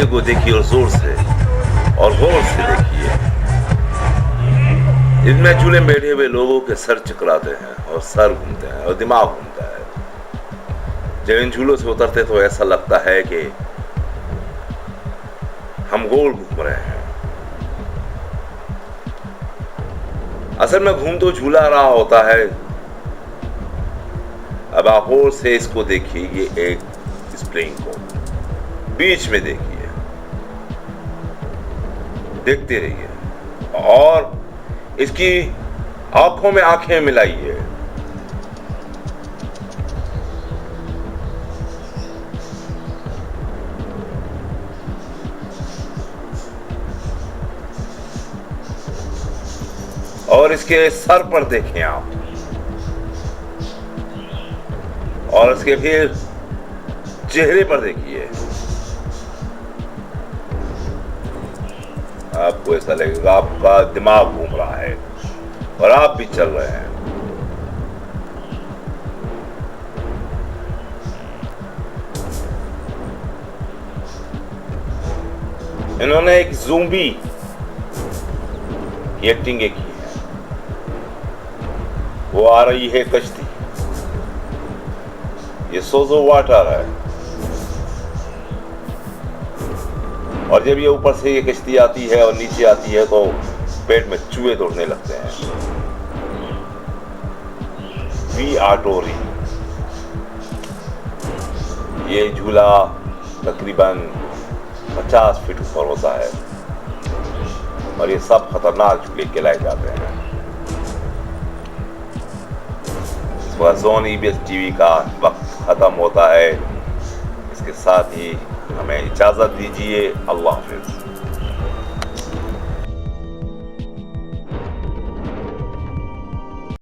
झूले को देखिए और जोर से और गौर से देखिए। इनमें झूले में बैठे हुए लोगों के सर चकराते हैं और सर घूमते हैं और दिमाग घूमता है। जब इन झूलों से उतरते तो ऐसा लगता है कि हम गोल घूम रहे हैं। असल में घूम तो झूला रहा होता है। अब आप और से इसको देखिए, ये एक स्प्रिंग को बीच में देखिए, देखते रहिए और इसकी आंखों में आंखें मिलाइए। और इसके सर पर देखें आप, और इसके फिर चेहरे पर देखिए। आपको ऐसा लगेगा आपका दिमाग घूम रहा है और आप भी चल रहे हैं। इन्होंने एक ज़ूम्बी की एक्टिंग की है। वो आ रही है कश्ती, ये सोजो वाटर है, और जब ये ऊपर से ये कश्ती आती है और नीचे आती है तो पेट में चूहे दौड़ने लगते हैं। वी आटोरी, ये झूला तकरीबन 50 फीट ऊपर होता है और ये सब खतरनाक झूले कहलाए जाते हैं। इस बार जोन ईबीएस टीवी का वक्त खत्म होता है। इसके साथ ही हमें इजाजत दीजिए। अल्लाह हाफिज।